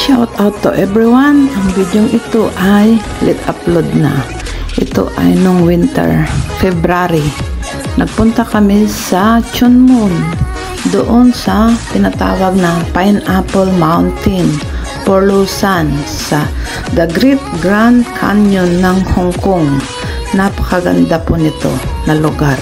Shout out to everyone. Ang video ito ay let upload na. Ito ay nung winter, February. Nagpunta kami sa Chunmun. Doon sa tinatawag na Pineapple Mountain, Porlusan, sa The Great Grand Canyon ng Hong Kong. Napakaganda po nito na lugar.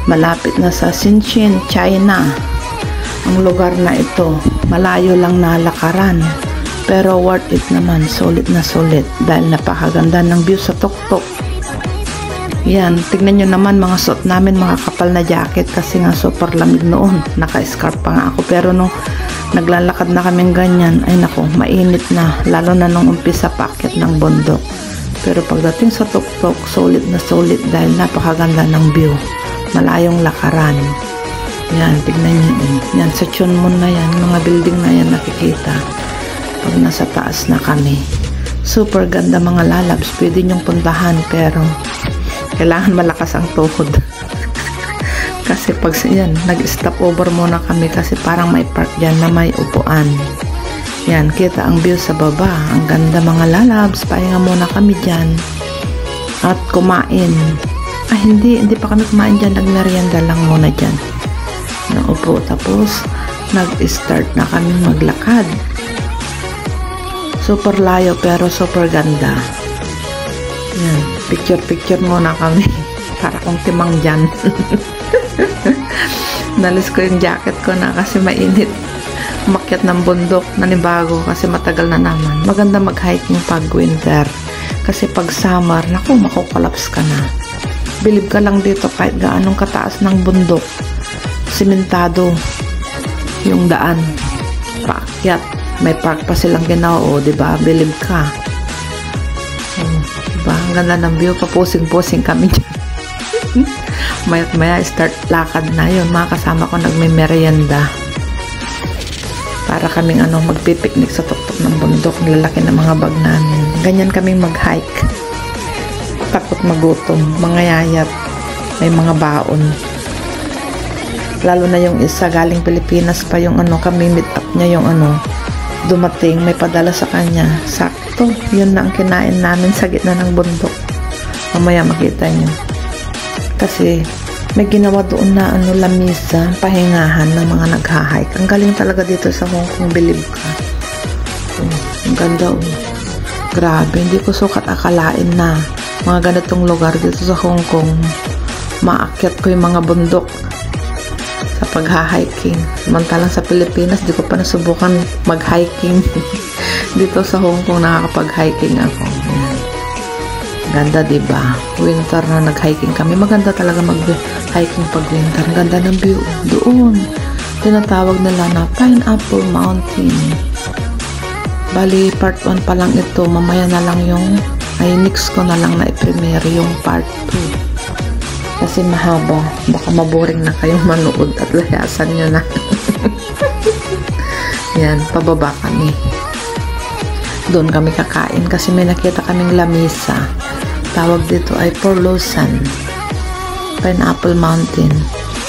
Malapit na sa Shenzhen, China. Ang lugar na ito, malayo lang na lakaran. Pero worth it naman, sulit na sulit. Dahil napakaganda ng view sa tuktok. Yan, tignan nyo naman mga suot namin, mga kapal na jacket. Kasi nga super lamig noon. Naka-scarf pa nga ako. Pero nung naglalakad na kaming ganyan, ay naku, mainit na. Lalo na nung umpisa packet ng bundok. Pero pagdating sa tuktok, sulit na sulit. Dahil napakaganda ng view. Malayong lakaran. Yan, tignan nyo. Yan, sa Chunmun na yan. Mga building na yan nakikita. Pag nasa taas na kami. Super ganda mga lalabs. Pwede nyong puntahan pero kailangan malakas ang tuhod. Kasi pag yan, nag-stop over muna kami kasi parang may park dyan na may upuan. Yan, kita ang view sa baba. Ang ganda mga lalabs. Pahinga muna kami dyan. At kumain. Hindi pa kami kumain dyan. Nagmerienda lang muna dyan. Naupo. Tapos, nag-start na kami maglakad. Super layo pero super ganda. Yan. Picture muna kami. Para kong timang dyan. Nalis ko yung jacket ko na kasi mainit. Umakyat ng bundok. Nanibago kasi matagal na naman. Maganda mag-hiking pag winter. Kasi pag summer, naku, makukolaps ka na. Bilib ka lang dito kahit gaanong kataas ng bundok. Simentado yung daan. Paakyat. May park pa silang ginawa, o, diba? Bilib ka. Diba? Ang ganda ng view. Papusing-pusing kami dyan. Maya start lakad na yun. Mga kasama ko nagme-merienda. Para kaming magpipiknik sa tuktok ng bundok. Lalaki ng mga bag namin. Ganyan kaming mag-hike. Takot magutom. Mga yayat. May mga baon. Lalo na yung isa galing Pilipinas pa yung kami meet up niya yung dumating, may padala sa kanya. Sakto, yun na ang kinain namin sa gitna ng bundok. Mamaya makita niyo. Kasi may ginawa doon na lamisa, pahingahan ng mga nagha-hike. Ang galing talaga dito sa Hong Kong, bilib ka. Ang ganda. Grabe, hindi ko sukat akalain na mga ganitong lugar dito sa Hong Kong. Maakyat ko yung mga bundok sa pagha-hiking. Samantalang sa Pilipinas, di ko pa nasubukan mag-hiking. Dito sa Hong Kong, nakakapag-hiking ako. Yan. Ganda, diba? Winter na nag-hiking kami. Maganda talaga mag-hiking pag winter. Ganda ng view. Doon. Tinatawag nila na Pineapple Mountain. Bali, part 1 pa lang ito. Mamaya na lang next ko na lang na i-premiere yung part 2. Kasi mahaba. Baka maboring na kayong manood at layasan nyo na. Yan, pababa kami. Doon kami kakain kasi may nakita kaming lamisa. Tawag dito ay Porlusan. Pineapple Mountain.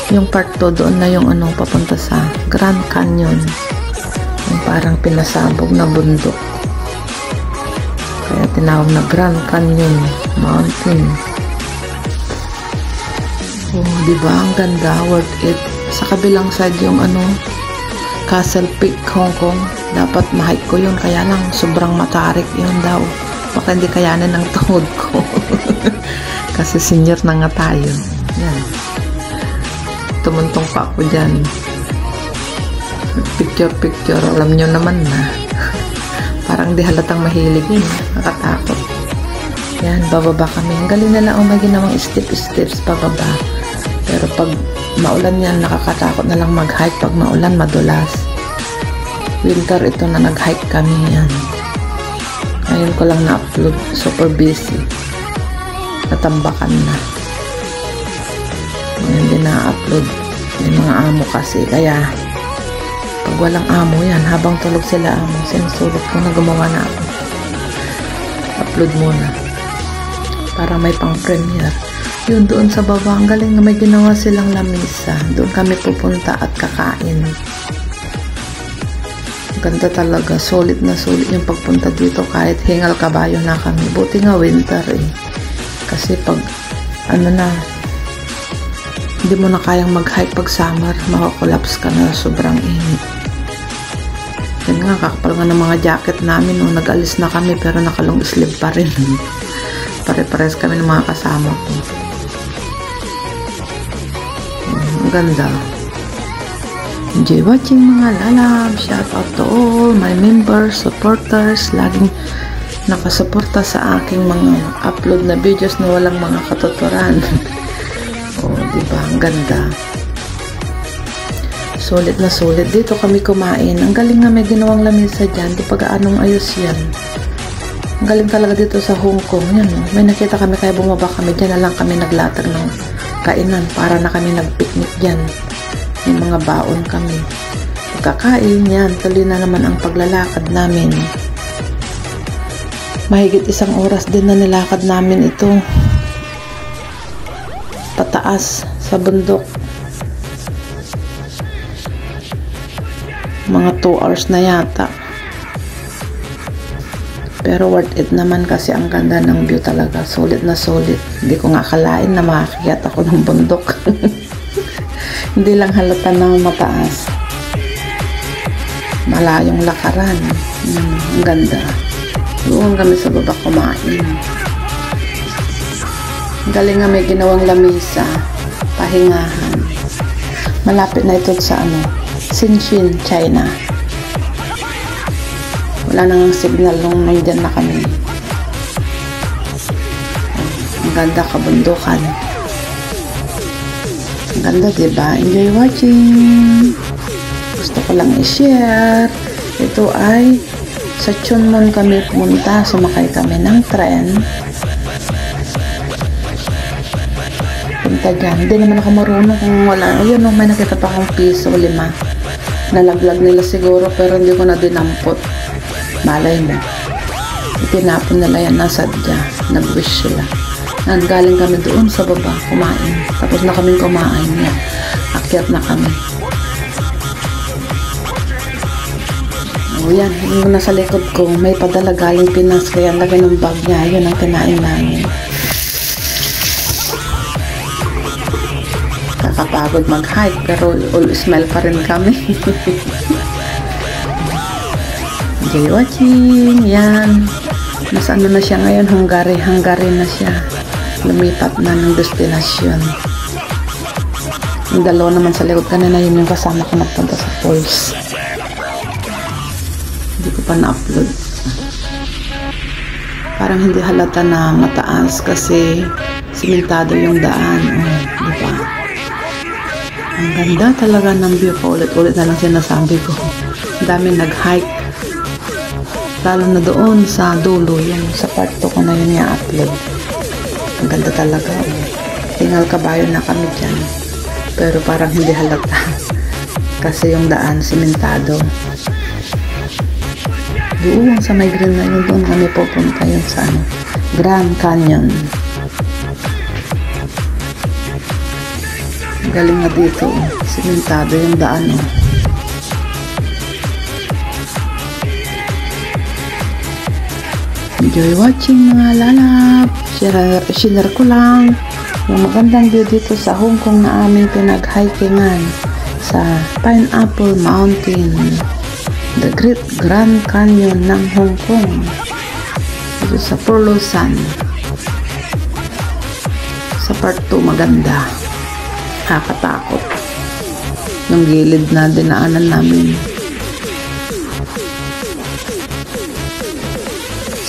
Yung part 2 doon na yung papunta sa Grand Canyon. Yung parang pinasabog na bundok. Kaya tinawag na Grand Canyon Mountain. Oh, diba? Ang ganda. Worth it. Sa kabilang side yung Castle Peak, Hong Kong. Dapat ma-hike ko yun. Kaya lang, sobrang matarik yun daw. Baka hindi kayanin ng tuhod ko. Kasi senior na nga tayo. Yan. Tumuntong pa ako dyan. Picture. Alam nyo naman na. Parang di halatang mahilig yun. Nakatakot. Yan, bababa kami. Ang galing nila may ginawang steps pababa. Pero pag maulan yan, nakakatakot na lang mag-hike. Pag maulan, madulas. Winter ito na nag-hike kami yan. Ngayon ko lang na-upload. Super busy. Natambakan na. Ngayon din na-upload. May mga amo kasi. Kaya, pag walang amo yan, habang tulog sila amo, sinusulot ko na gumawa na ako. Upload muna. Para may pang-premiere. Yun, doon sa baba, ang galing na may ginawa silang lamisa. Doon kami pupunta at kakain. Ganda talaga, solid na solid yung pagpunta dito kahit hingal kabayo na kami. Buti nga winter eh. Kasi pag ano na, hindi mo na kayang mag-hike pag summer, makakolaps ka na, sobrang init. Yan nga, kakapal nga ng mga jacket namin nung nag-alis na kami pero nakalong sleeve pa rin. Pare-pares kami ng mga kasama ko. Ang ganda. Enjoy watching mga lalab. Shout out to all my members, supporters, laging nakasuporta sa aking mga upload na videos na walang mga katuturan. Oh, diba? Ang ganda. Solid na solid. Dito kami kumain. Ang galing nga may ginawang lamesa dyan. Di pag-aanong ayos yan. Ang galing talaga dito sa Hong Kong. Yan, no? May nakita kami kaya bumaba kami. Dyan na lang kami naglatag ng kainan. Para na kami nagpiknik dyan. May mga baon kami. Pagkakain yan, tuloy na naman ang paglalakad namin. Mahigit 1 oras din na nilakad namin ito. Pataas sa bundok. Mga 2 hours na yata. Pero worth it naman kasi ang ganda ng view talaga. Solid na solid. Hindi ko nga akalain na makakyat ako ng bundok. Hindi lang halata na mataas. Malayong lakaran. Ang ganda. Doon kami sa baba kumain. Galing nga may ginawang lamesa. Pahingahan. Malapit na ito sa Xinjiang, China. Wala nang signal nung nandyan na kami. Ang ganda kabundukan. Ang ganda, diba? Enjoy watching. Gusto ko lang i-share. Ito ay sa Chunmun kami pumunta. Sumakay kami ng tren. Punta dyan. Hindi naman ako marunong kung wala. Ayun, may nakita pa akong piso, 5. Nalaglag nila siguro pero hindi ko na dinampot. Malay mo. Itinapon nila yan na sadya. Nag-wish sila. Galing kami doon sa baba, kumain. Tapos na kaming kumain. Yan. Akyat na kami. O yan, yung nasa likod ko, may padala galing Pinas. Kaya lagay ng bag niya. Yun ang kinain namin. Kakapagod mag-hike, pero all smile pa rin kami. Enjoy watching. Yan. Nasa na siya ngayon? Hungary na siya. Lumipat na ng destinasyon. Yung dalawa naman sa likod kanina, yun yung kasama ko nagpunta sa falls. Hindi ko pa na-upload. Parang hindi halata na mataas kasi simentado yung daan. Oh, diba? Ang ganda talaga ng view. Paulit-ulit na lang sinasabi ko. Ang dami nag-hike. Lalo na doon sa dulo. Yung sa part 2 ko na yun i-upload. Ang ganda talaga. Tingal kabayo na kami dyan. Pero parang hindi halata. Kasi yung daan simentado. Doon sa may green na yun, doon kami pupunta yun sa Grand Canyon. Galing na dito. Simentado yung daan. Enjoy watching mga lalap. Share ko lang yung magandang view dito sa Hong Kong na aming pinag-hikingan sa Pineapple Mountain, the Great Grand Canyon ng Hong Kong. Dito sa Forlosan. Sa part 2 maganda. Nakakatakot. Yung gilid na dinaanan namin.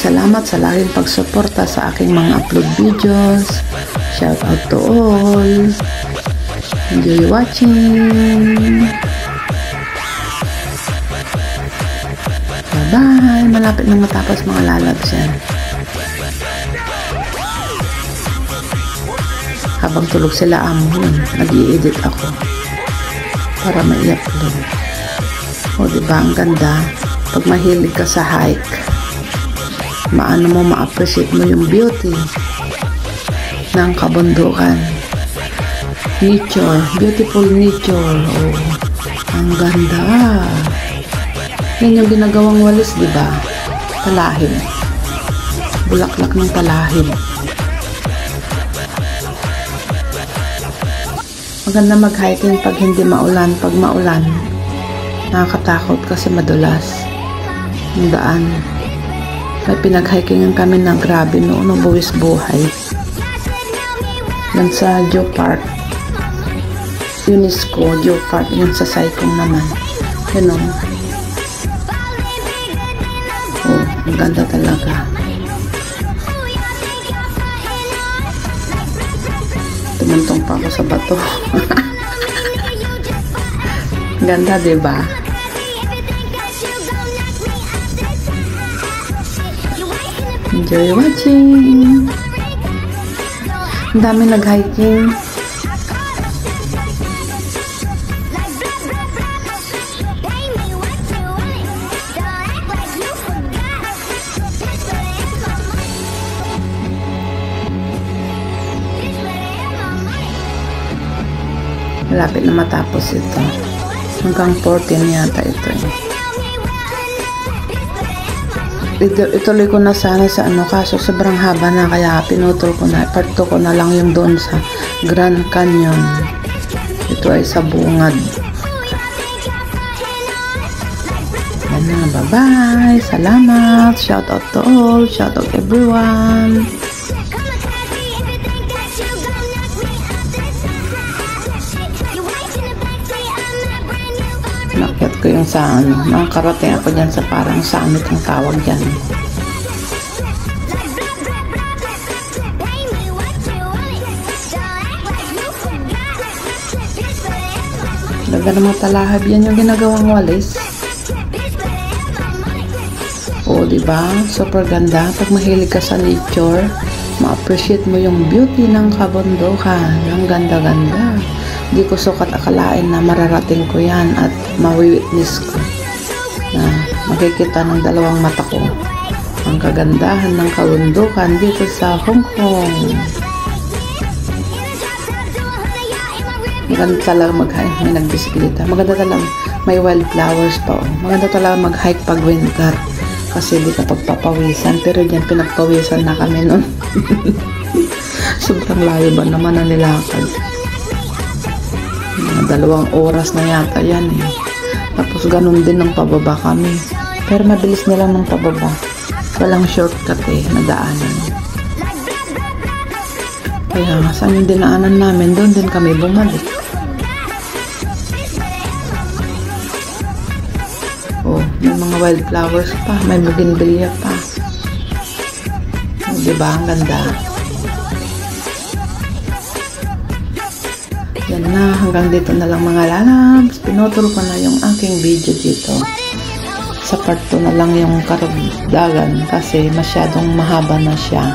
Salamat sa laging pagsuporta sa aking mga upload videos. Shout out to all. Enjoy watching. Bye-bye. Malapit nang matapos mga lalabs yan. Habang tulog sila amon, nag-i-edit ako para ma-i-upload. O diba, ang ganda. Pag mahilig ka sa hike, maano mo ma-appreciate mo yung beauty ng kabundukan. Nature, beautiful nature. Oh, ang ganda. Yan yung ginagawang walis, di ba? Talahib. Bulaklak ng talahib. Maganda mag-hiking pag hindi maulan. Pag maulan, nakakatakot kasi madulas ang daan. May pinag-hikingan kami na grabe noon, buwis buhay. Yan sa Geopark. UNESCO, Geopark. Yun sa Saikong naman. Yun o. Oh, ang ganda talaga. Tumantong pa ako sa bato. Ganda, diba? Enjoy watching! Ang dami nag-hiking. Malapit na matapos ito. Hanggang 14 yata ito eh. Ituloy ko na sana sa ano, kaso sobrang haba na kaya pinutol ko na. Part 2 ko na lang yung doon sa Grand Canyon. Ito ay sa bungad. Yan na, bye-bye. Salamat. Shout out to all. Shout out everyone. Nakyat ko yung sa ano, nakakarating ako dyan sa parang summit ang tawag dyan. Ganda ng mga talahib, yan yung ginagawang walis. Oo, diba? Super ganda. Pag mahilig ka sa nature, ma-appreciate mo yung beauty ng kabundukan. Ang ganda-ganda. Hindi ko sukat akalain na mararating ko yan at mawi-witness ko na makikita ng dalawang mata ko ang kagandahan ng kabundukan dito sa Hong Kong. Maganda talaga mag-hike. May nagbisikleta. Maganda talaga. May wildflowers pa. Oh. Maganda talaga mag-hike pag winter kasi hindi ka pagpapawisan. Pero dyan pinagpawisan na kami nun. Sobrang layo ba naman na nilakad. 2 oras na yata yan eh. Tapos ganun din ng pababa kami. Pero mabilis na lang ng pababa. Walang shortcut eh, nadaanan. Kaya saan yung dinaanan namin, doon din kami bumalik. Oh, may mga wildflowers pa. May bougainvillea pa. Oh, diba? Ang ganda. Yan na, hanggang dito na lang mga lalabs. Pinutol ko na yung aking video dito. Sa part 2 na lang yung karagdagan kasi masyadong mahaba na siya.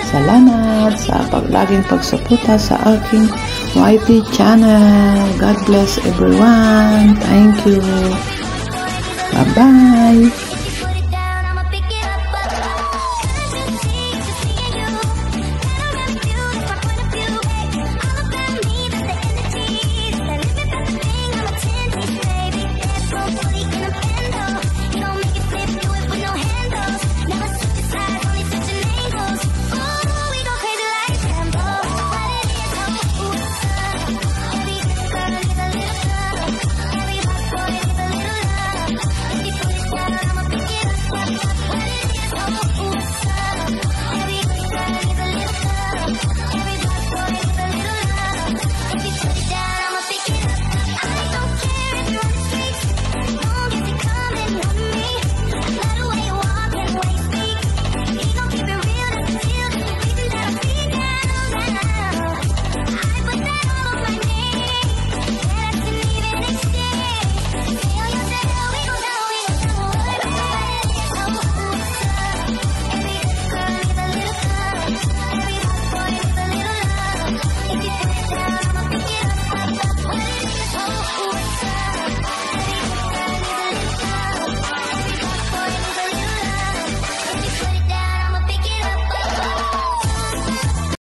Salamat sa laging pagsuporta sa aking YT channel. God bless everyone. Thank you. Bye-bye.